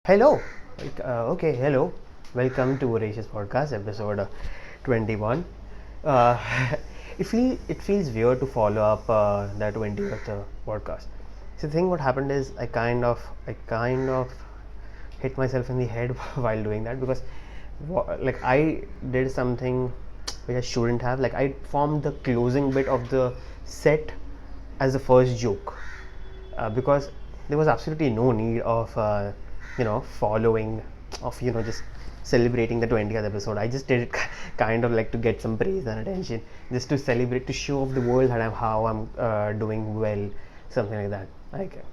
Hello. Hello. Welcome to Voracious Podcast, episode 21. Uh, it feels weird to follow up the 20th podcast. So the thing what happened is I kind of hit myself in the head while doing that because like I did something which I shouldn't have. Like I formed the closing bit of the set as the first joke because there was absolutely no need of following of just celebrating the 20th episode. I just did it kind of like to get some praise and attention, just to celebrate, to show off the world that I'm doing well, something like that. Like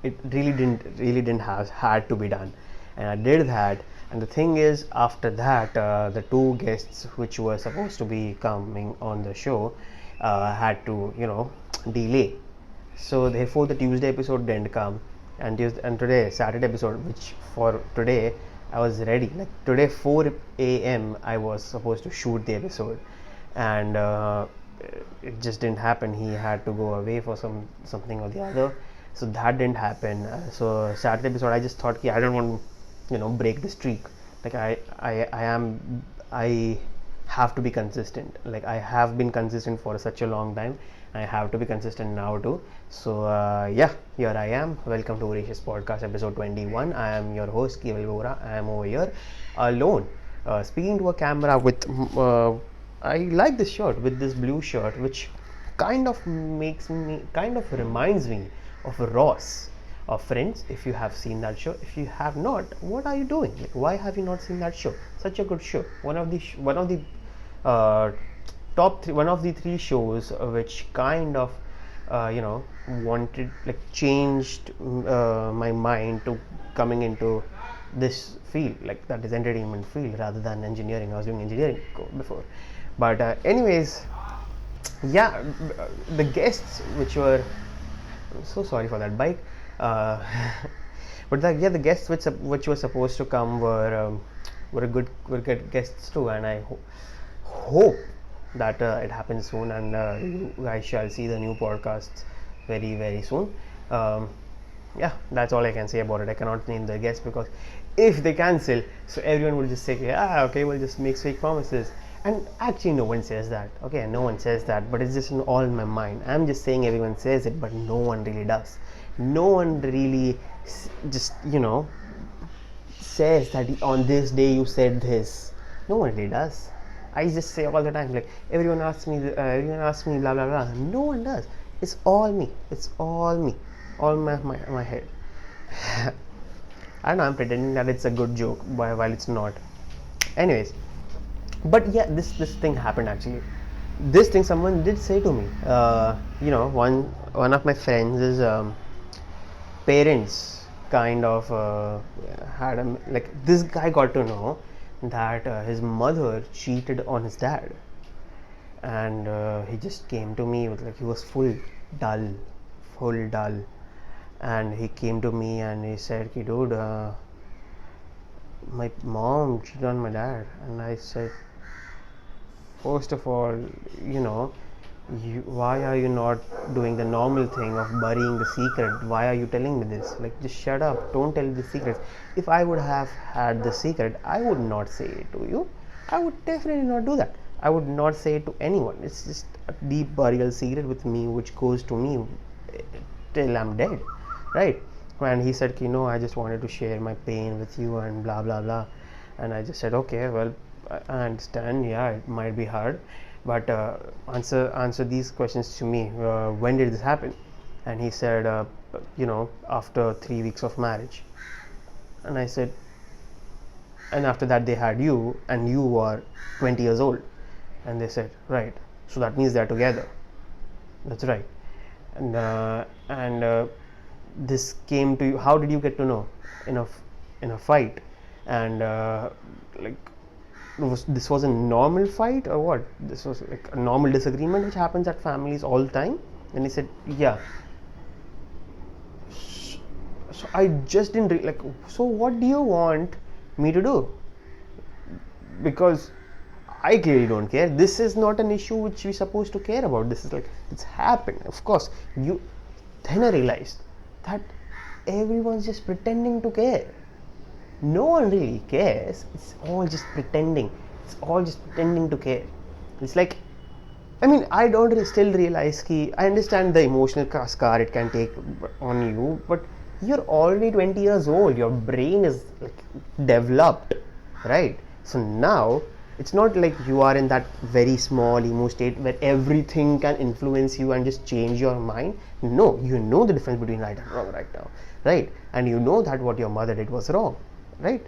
it really didn't have had to be done, and I did that. And the thing is, after that, the two guests which were supposed to be coming on the show had to delay, so therefore the Tuesday episode didn't come, and today Saturday episode, which for today I was ready. Like today 4 a.m. I was supposed to shoot the episode, and it just didn't happen. He had to go away for something or the other, so that didn't happen. So Saturday episode, I just thought, I don't want to break the streak. Like I have to be consistent. Like I have been consistent for such a long time. I have to be consistent now too. So here I am. Welcome to Voracious Podcast, episode 21. I am your host, Keval Vora. I am over here alone, speaking to a camera with. I like this shirt, with this blue shirt, which kind of reminds me of Ross of Friends. If you have seen that show, if you have not, what are you doing? Like, why have you not seen that show? Such a good show. One of the top three, one of the three shows which kind of wanted, like, changed my mind to coming into this field, like that is entertainment field rather than engineering. I was doing engineering before, but anyways, yeah, the guests which were, I'm so sorry for that bike. Uh, but the guests which were supposed to come were good guests too, and I hope that it happens soon, and you guys shall see the new podcasts very very soon. Yeah, that's all I can say about it. I cannot name the guests because if they cancel, so everyone will just say, okay, we'll just make fake promises. And actually, no one says that. Okay, no one says that, but it's just all in my mind. I'm just saying everyone says it, but no one really does. No one really just says that on this day you said this. No one really does. I just say all the time, like everyone asks me, blah blah blah. No one does. It's all me. It's all me. All my head. I know I'm pretending that it's a good joke while it's not. Anyways, but yeah, this thing happened actually. This thing someone did say to me. One of my friends' parents kind of had like, this guy got to know that his mother cheated on his dad, and he just came to me with, like, he was full dull, and he came to me and he said, dude, my mom cheated on my dad. And I said, first of all, why are you not doing the normal thing of burying the secret? Why are you telling me this? Like, just shut up, don't tell the secret. If I would have had the secret, I would not say it to you. I would definitely not do that. I would not say it to anyone. It's just a deep burial secret with me, which goes to me till I'm dead, right? And he said, I just wanted to share my pain with you and blah blah blah. And I just said, okay, well, I understand. Yeah, it might be hard, but answer these questions to me. When did this happen? And he said, after 3 weeks of marriage. And I said, and after that they had you, and you were 20 years old. And they said, right, so that means they're together. That's right. And this came to you. How did you get to know? In a fight. And like, this was a normal fight or what? This was like a normal disagreement which happens at families all the time. And he said, yeah. So I just didn't like, so what do you want me to do? Because I clearly don't care. This is not an issue which we're supposed to care about. This is like, it's happened. Of course, then I realized that everyone's just pretending to care. No one really cares. It's all just pretending. It's all just pretending to care. It's like, I mean, I don't still realize I understand the emotional scar it can take on you, but you're already 20 years old. Your brain is like developed, right? So now it's not like you are in that very small emo state where everything can influence you and just change your mind. No, you know the difference between right and wrong right now, right? And you know that what your mother did was wrong, right?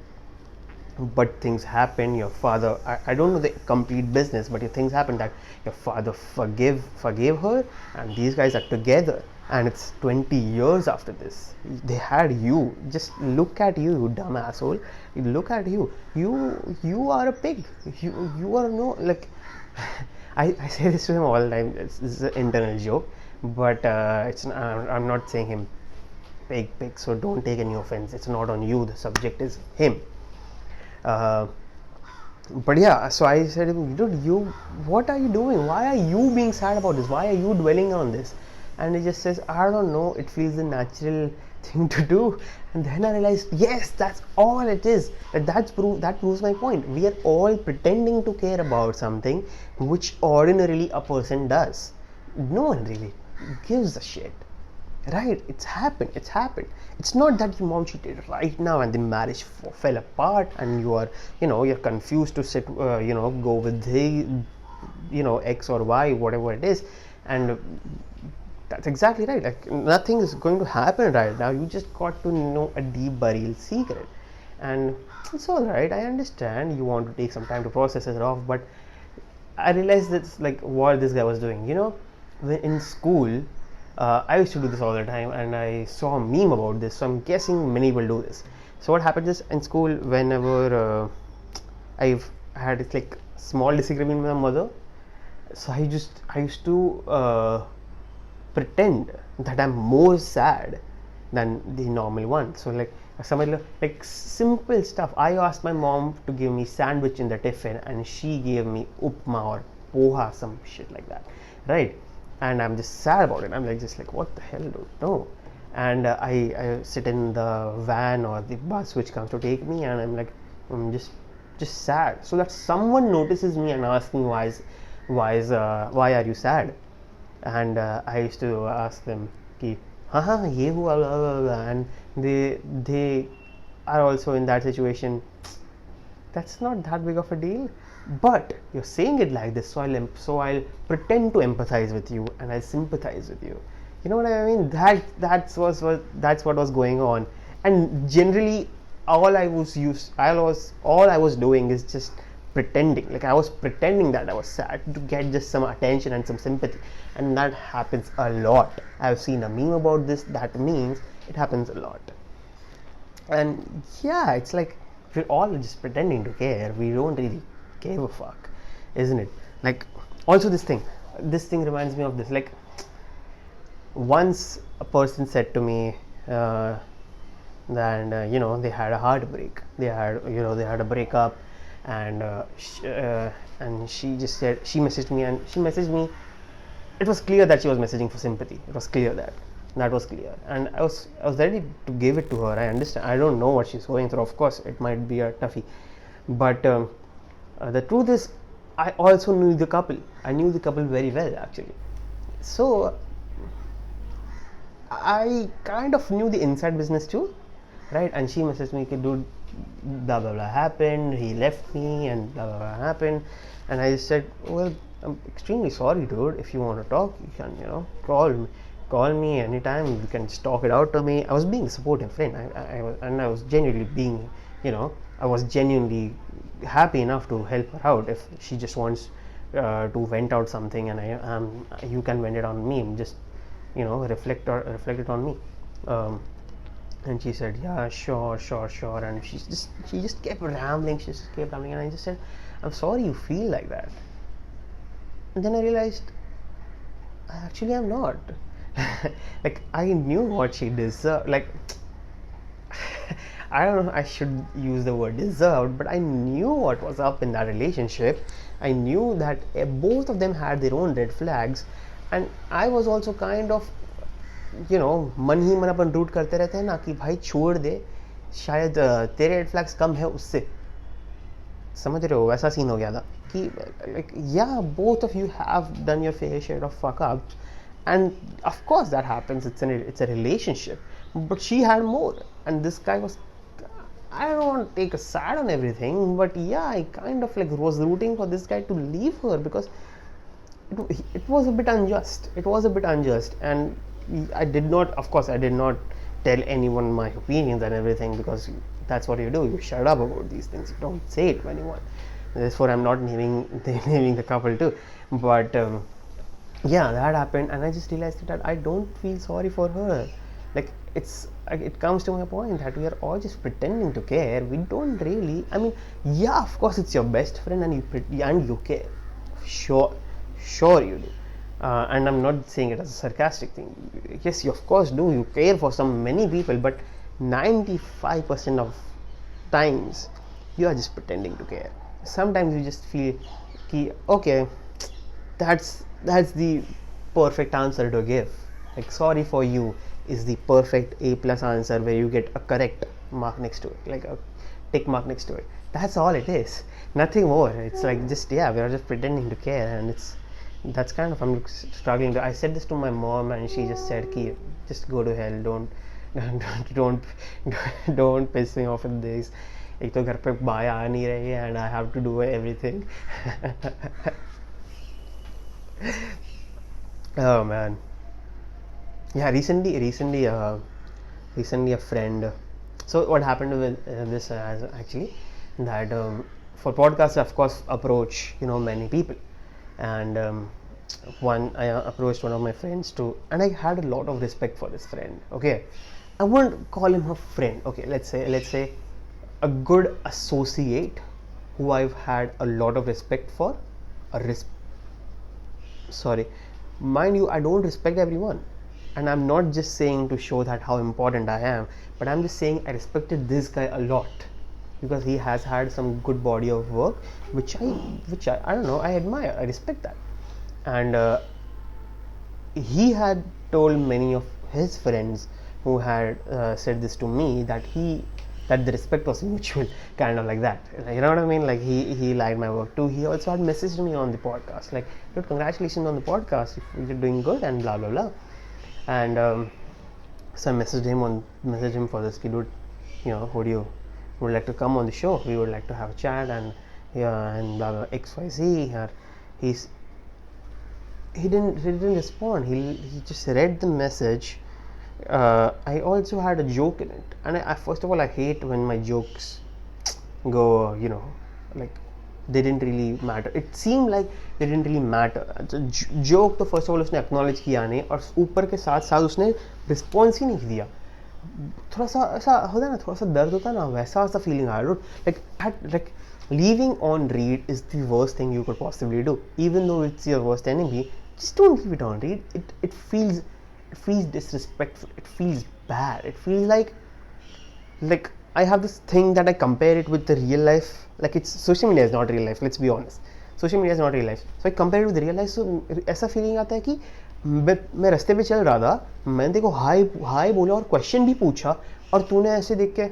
But things happen. Your father, I don't know the complete business, but things happen that your father forgave her, and these guys are together, and it's 20 years after this. They had you. Just look at you, you dumb asshole. Look at you. You are a pig. You are no, like I say this to him all the time. This is an internal joke, but I'm not saying him pig, so don't take any offense. It's not on you. The subject is him. But yeah, so I said, dude, what are you doing? Why are you being sad about this? Why are you dwelling on this? And he just says, I don't know, it feels the natural thing to do. And then I realized, yes, that's all it is. That proves my point. We are all pretending to care about something which ordinarily a person does. No one really gives a shit. Right, it's happened. It's not that your mom cheated right now and the marriage fell apart and you're confused to go with the X or Y, whatever it is. And that's exactly right. Like, nothing is going to happen right now. You just got to know a deep burial secret, and it's all right. I understand you want to take some time to process it off, but I realized that's like what this guy was doing. When in school, I used to do this all the time, and I saw a meme about this, so I'm guessing many will do this. So what happens is, in school, whenever I've had this like small disagreement with my mother, so I used to pretend that I'm more sad than the normal one. So like like simple stuff. I asked my mom to give me sandwich in the tiffin, and she gave me upma or poha, some shit like that, right? And I'm just sad about it. I'm like, what the hell, dude? No. And I sit in the van or the bus which comes to take me, and I'm like, I'm just sad. So that someone notices me and asks me why are you sad? And I used to ask them, ki, ye hua, blah, blah, blah. And they are also in that situation. That's not that big of a deal, but you're saying it like this, so I'll pretend to empathize with you and I'll sympathize with you. You know what I mean? That's what was going on. And generally, all I was doing is just pretending. Like, I was pretending that I was sad to get just some attention and some sympathy, and that happens a lot. I've seen a meme about this. That means it happens a lot. And yeah, it's like we're all just pretending to care. We don't really give a fuck, isn't it? Like, also this thing reminds me of this. Like, once a person said to me that they had a heartbreak. They had a breakup, and she just said, she messaged me. It was clear that she was messaging for sympathy. It was clear that was clear, and I was ready to give it to her. I understand. I don't know what she's going through. Of course, it might be a toughie, but the truth is, I also knew the couple. I knew the couple very well, actually. So I kind of knew the inside business too, right? And she messaged me, dude, blah blah blah happened. He left me, and blah blah blah happened. And I just said, well, I'm extremely sorry, dude. If you want to talk, you can, call me anytime. You can just talk it out to me. I was being a supportive friend. I was genuinely being, I was genuinely happy enough to help her out. If she just wants to vent out something, and you can vent it on me. Just, reflect it on me. And she said, yeah, sure. And she just kept rambling. And I just said, I'm sorry you feel like that. And then I realized, actually, I'm not. Like, I knew what she deserved. Like, I don't know, I should use the word deserved, but I knew what was up in that relationship. I knew that both of them had their own red flags, and I was also kind of मन ही मन अपन root करते रहते हैं ना कि भाई छोड़ दे, शायद तेरे रेड फ्लैग्स कम है उससे, समझ रहे हो? वैसा सीन हो गया था कि लाइक या both of you have done your fair share of fuck ups, and of course that happens, it's a relationship, but she had more, and this guy was, I don't want to take a side on everything, but yeah, I kind of like was rooting for this guy to leave her because it was a bit unjust. And I did not, of course I did not tell anyone my opinions and everything, because that's what you do, you shut up about these things, you don't say it to anyone. Therefore I'm not naming the couple too, but yeah, that happened, and I just realized that I don't feel sorry for her. Like it comes to my point that we are all just pretending to care. We don't really. I mean, yeah, of course it's your best friend, and you care. Sure you do. And I'm not saying it as a sarcastic thing. Yes, you of course do. You care for many people, but 95% of times you are just pretending to care. Sometimes you just feel, okay, that's the perfect answer to give. Like sorry for you is the perfect A+ answer where you get a correct mark next to it, like a tick mark next to it. That's all it is, nothing more. It's like just, yeah, we are just pretending to care, and that's kind of, I'm struggling to. I said this to my mom, and she just said, "Ki, just go to hell. Don't don't piss me off with this. एक तो घर पे bye आ नहीं रही है, and I have to do everything." Oh man, yeah. Recently, a friend. So what happened with this actually, that for podcasts, of course, approach many people, and I approached one of my friends too, and I had a lot of respect for this friend. Okay, I won't call him a friend. Okay, let's say a good associate who I've had a lot of respect for. Sorry, mind you, I don't respect everyone, and I'm not just saying to show that how important I am, but I'm just saying I respected this guy a lot because he has had some good body of work, which I don't know, I admire, I respect that. And he had told many of his friends who had said this to me, that the respect was mutual, kind of like that. You know what I mean? Like he liked my work too. He also had messaged me on the podcast, like, dude, congratulations on the podcast, you're doing good, and blah blah blah. And so I messaged him for this, dude, would like to come on the show? We would like to have a chat, and yeah, and blah blah XYZ. Or he didn't respond. He just read the message. I also had a joke in it, and I first of all, I hate when my jokes go, like they didn't really matter. It seemed like they didn't really matter. Joke तो first of all उसने acknowledge किया नहीं, और ऊपर के साथ उसने response ही नहीं दिया. थोड़ा सा ऐसा होता है ना, थोड़ा सा दर्द होता है ना, वैसा feeling आ रहा है. Like leaving on read is the worst thing you could possibly do. Even though it's your worst enemy, just don't leave it on read. It feels disrespectful. It feels bad. It feels like I have this thing that I compare it with the real life. Like, it's social media is not real life. Let's be honest. Social media is not real life. So I compare it with real life. So ऐसा feeling आता है कि मैं रास्ते पे चल रहा था, मैंने देखो हाय बोला और क्वेश्चन भी पूछा, और तूने ऐसे देख के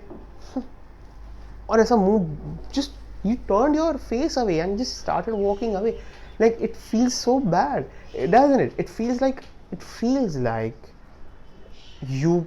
और ऐसा मुंह, just you turned your face away and just started walking away. Like, it feels so bad, doesn't it? It feels like you,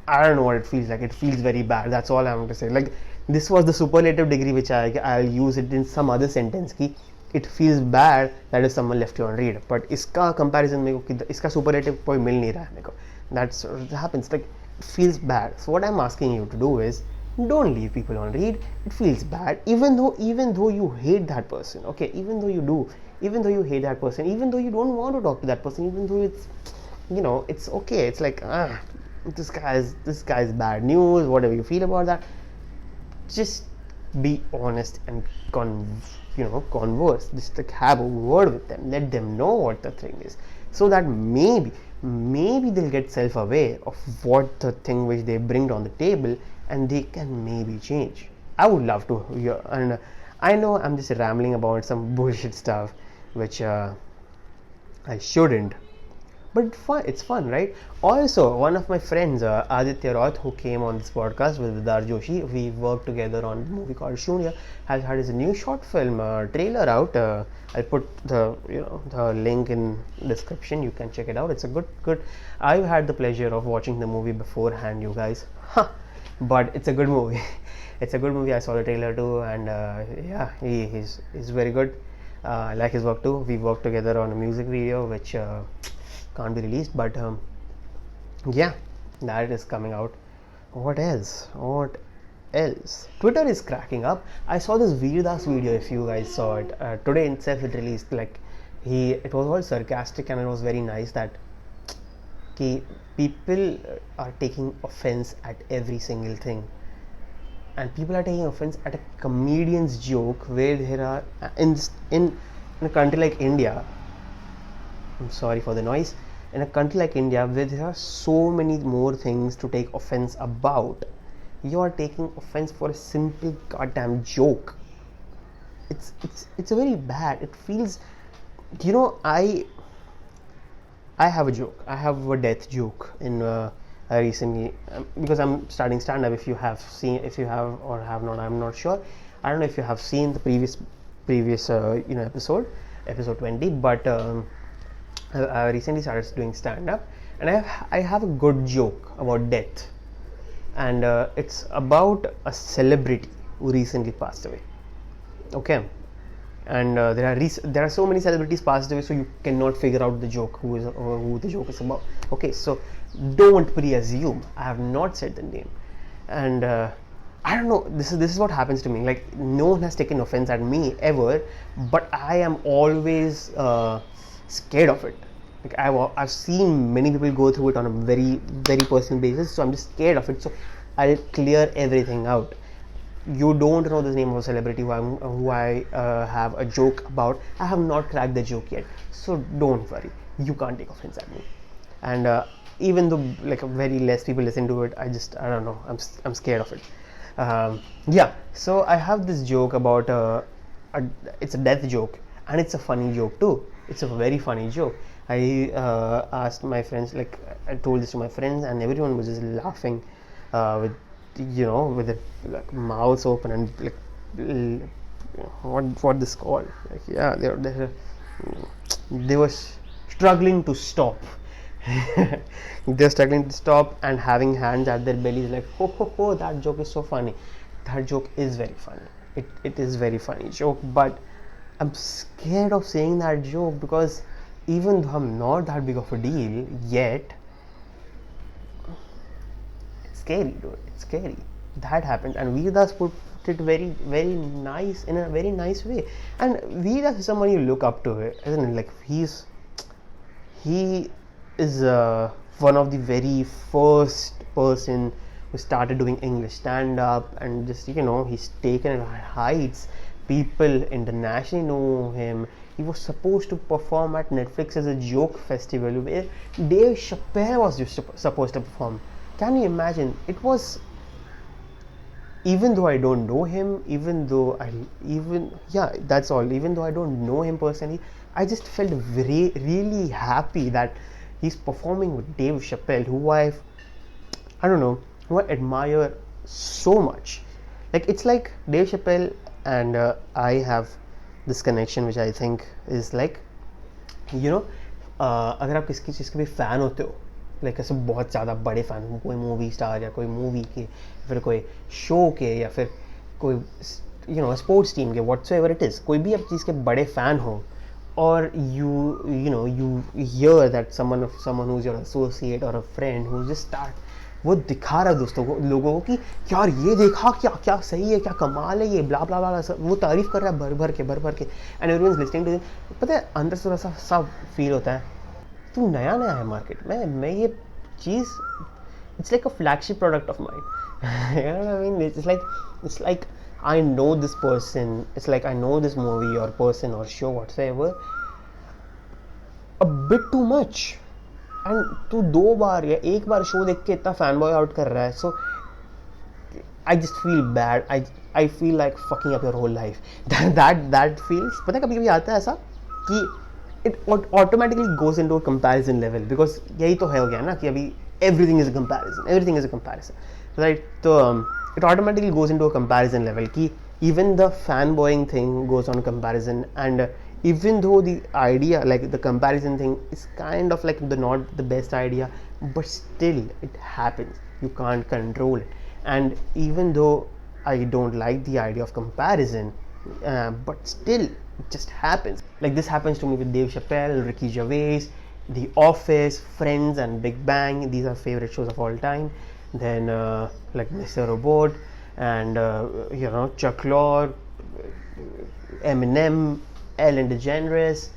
I don't know what it feels like. It feels very bad. That's all I want to say. Like, this was the superlative degree which I'll use it in some other sentence ki it feels bad that if someone left you on read. But iska comparison मेरे को इसका superlative कोई मिल नहीं रहा है मेरे को. That happens. Like, it feels bad. So what I'm asking you to do is, don't leave people on read. It feels bad, even though you hate that person. Okay, even though you hate that person, even though you don't want to talk to that person, even though it's, it's okay. It's like, this guy's bad news, whatever you feel about that. Just be honest and converse. Just like have a word with them. Let them know what the thing is, so that maybe they'll get self-aware of what the thing which they bring on the table, and they can maybe change. I would love to hear, and I know I'm just rambling about some bullshit stuff which I shouldn't, but fun. It's fun, right? Also, one of my friends, Aditya Roth, who came on this podcast with Vidar Joshi, we worked together on a movie called Shunya, has had his new short film trailer out. I'll put the link in description. You can check it out. It's a good. I've had the pleasure of watching the movie beforehand, you guys. But it's a good movie. It's a good movie. I saw the trailer too, and yeah, he's very good. I like his work too. We worked together on a music video which can't be released, but yeah, that is coming out. What else? Twitter is cracking up. I saw this Veerdas video, if you guys saw it. Today itself it released. Like it was all sarcastic and it was very nice that people are taking offense at every single thing. And people are taking offense at a comedian's joke where there are in a country like India. I'm sorry for the noise. In a country like India, where there are so many more things to take offense about, you are taking offense for a simple goddamn joke. It's a very bad. It feels, I have a joke. I have a death joke in. I recently, because I'm starting stand-up. If you have or have not, I'm not sure. I don't know if you have seen the previous episode 20. But I recently started doing stand-up, and I have a good joke about death, and it's about a celebrity who recently passed away. Okay, and there are so many celebrities passed away, so you cannot figure out the joke who the joke is about. Okay, so don't pre-assume. I have not said the name, and I don't know. This is what happens to me. Like, no one has taken offense at me ever, but I am always scared of it. Like I've seen many people go through it on a very very personal basis, so I'm just scared of it. So I'll clear everything out. You don't know the name of a celebrity who I have a joke about. I have not cracked the joke yet, so don't worry. You can't take offense at me. And even though like very less people listen to it, I don't know. I'm scared of it. Yeah. So I have this joke about it's a death joke, and it's a funny joke too. It's a very funny joke. I asked my friends, like I told this to my friends, and everyone was just laughing with the like mouths open and like what this called, like yeah, they were struggling to stop. They're struggling to stop and having hands at their bellies like ho, that joke is so funny. That joke is very funny. It is very funny joke, but I'm scared of saying that joke because even though I'm not that big of a deal yet, it's scary, dude. It's scary. That happened, and Veerdas put it very, very nice, in a very nice way. And Veerdas is someone you look up to, isn't it? Like he is one of the very first person who started doing English stand-up, and just he's taken it heights. People internationally know him. He was supposed to perform at Netflix as a joke festival where Dave Chappelle was supposed to perform. Can you imagine? It was, even though I don't know him, even though I don't know him personally, I just felt really happy that he's performing with Dave Chappelle, who I admire so much. Like it's like Dave Chappelle and I have this connection which I think is like, अगर आप किसी चीज़ के भी fan होते हो, like ऐसे बहुत ज़्यादा बड़े फ़ैन हो, कोई मूवी स्टार या कोई मूवी के, फिर कोई शो के, या फिर कोई स्पोर्ट्स टीम के, व्हाटसोएवर इट इज़, कोई भी आप चीज़ के बड़े फ़ैन हो, और you hear that someone who's your associate or a friend who just start, वो दिखा रहा है लोगों को कि यार ये देखा, क्या सही है, क्या कमाल है ये, ब्ला ब्ला ब्ला, वो तारीफ कर रहा है भर भर के, and everyone is listening to him. पता है अंदर से थोड़ा सा फील होता है, तू नया है मार्केट में, मैं ये चीज़, it's like a flagship product of mind. You know what I mean? It's like I know this person, it's like I know this movie or person or show whatsoever a bit too much. And तू 2 बार या 1 बार show देख के इतना fan boy out कर रहा है, so I just feel bad. I feel like fucking up your whole life. That feels, पता है कभी कभी आता है ऐसा कि it automatically goes into a comparison level, because यही तो है हो गया ना कि अभी everything is a comparison, right? So it automatically goes into a comparison level कि even the fanboying thing goes on comparison, and even though the idea, like the comparison thing, is kind of like not the best idea, but still it happens. You can't control it. And even though I don't like the idea of comparison, but still it just happens. Like this happens to me with Dave Chappelle, Ricky Gervais, The Office, Friends, and Big Bang. These are favorite shows of all time. Then like Mr. Robot, and Chuck Lorre, Eminem, Ellen DeGeneres,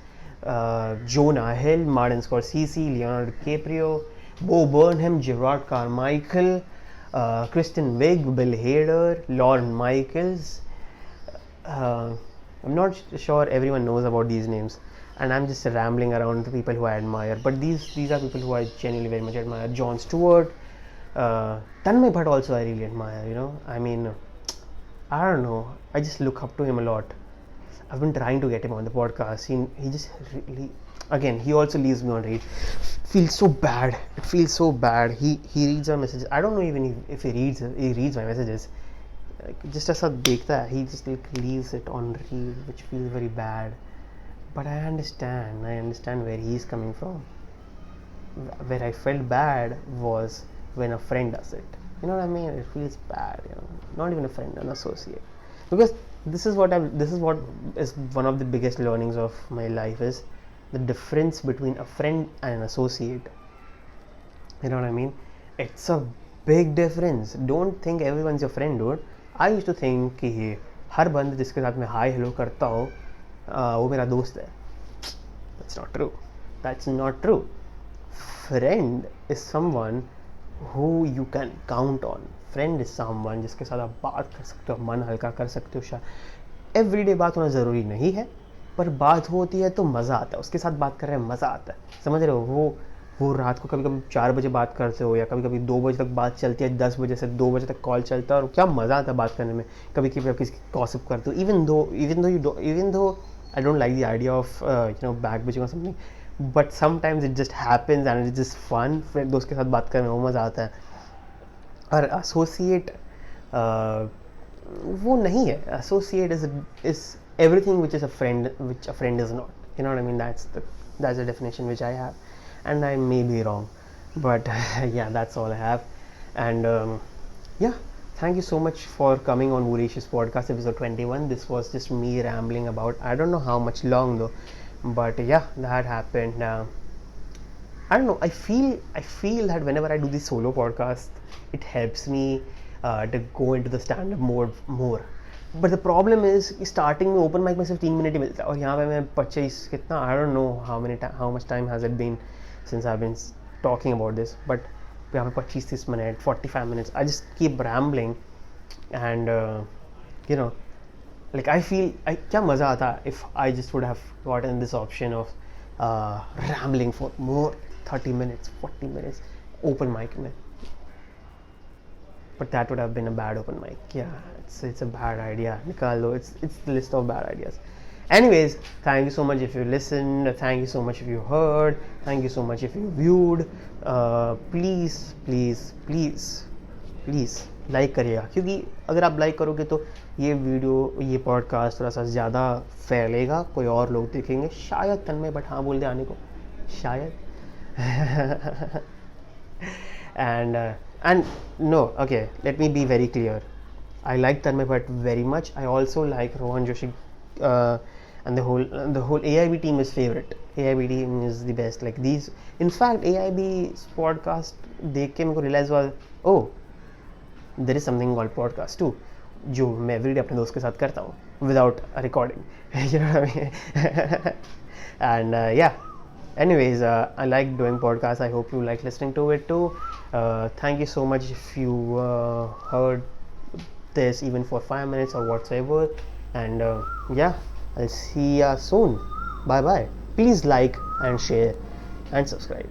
Jonah Hill, Martin Scorsese, Leonardo DiCaprio, Bo Burnham, Gerard Carmichael, Kristen Wiig, Bill Hader, Lorne Michaels. I'm not sure everyone knows about these names, and I'm just rambling around the people who I admire. But these are people who I genuinely very much admire. Jon Stewart, Tanmay Bhatt also I really admire. I mean, I don't know. I just look up to him a lot. I've been trying to get him on the podcast. He just really, again, he also leaves me on read. Feels so bad. It feels so bad. He reads our messages. I don't know even if he reads my messages. Just as he just leaves it on read, which feels very bad. But I understand where he's coming from. Where I felt bad was when a friend does it. You know what I mean? It feels bad. Not even a friend, an associate. Because this is what is one of the biggest learnings of my life, is the difference between a friend and an associate. You know what I mean? It's a big difference. Don't think everyone's your friend, dude. I used to think कि हर बंद जिसके साथ मैं hi hello करता हूँ वो मेरा दोस्त है. That's not true. Friend is someone who you can count on. Friend is someone जिसके साथ आप बात कर सकते हो, मन हल्का कर सकते हो. एवरीडे बात होना ज़रूरी नहीं है, पर बात होती है तो मज़ा आता है. उसके साथ बात कर रहे हैं, मज़ा आता है. समझ रहे हो? वो रात को कभी कभी 4 बजे बात करते हो, या कभी कभी 2 बजे तक बात चलती है, 10 बजे से 2 बजे तक कॉल चलता है, और क्या मज़ा आता है बात करने में. कभी कभी आप किसी गॉसिप करते हो, even though I don't like the idea of backbitching or something, but sometimes it just happens and it's just fun. Friend दोस्त के साथ बात करने में मज़ा आता है. और एसोसिएट वो नहीं है. Associate is everything which a friend is not. You know what I mean? That's the definition which I have, and I may be wrong, but yeah, that's all I have. And thank you so much for coming on Voracious Podcast episode 21. This was just me rambling about, I don't know how much long though, but yeah, that happened. I don't know, I feel that whenever I do this solo podcast, it helps me to go into the stand-up mode more. But the problem is starting में open mic में सिर्फ 3 minute ही मिलता है, और यहाँ पे मैं 25 कितना, I don't know how much time has it been since I've been talking about this, but यहाँ पे 25-30 minutes, 45 minutes, I just keep rambling, and like I feel क्या मज़ा आता if I just would have gotten this option of rambling for more 30 minutes, 40 minutes open mic में. But that would have been a bad open mic. Yeah, it's a bad idea. निकाल दो. It's the list of bad ideas. Anyways, thank you so much if you listened. Thank you so much if you heard. Thank you so much if you viewed. Please like करिएगा, क्योंकि अगर आप like करोगे तो ये video, ये podcast थोड़ा सा ज़्यादा फैलेगा, कोई और लोग देखेंगे. शायद तन्मय बट हाँ बोल दे आने को, शायद. And no, okay, let me be very clear. I like Tanmay Bhatt very much. I also like Rohan Joshi, and the whole AIB team is favorite. AIB team is the best. Like these, in fact, AIB's podcast देख के मेरे को realize हुआ, oh, there is something called podcast too, जो मैं everyday अपने दोस्त के साथ करता हूँ without a recording. You know what I mean? And yeah. Anyways, I like doing podcasts. I hope you like listening to it too. Thank you so much if you heard this even for 5 minutes or whatsoever. And yeah, I'll see ya soon. Bye bye. Please like and share and subscribe.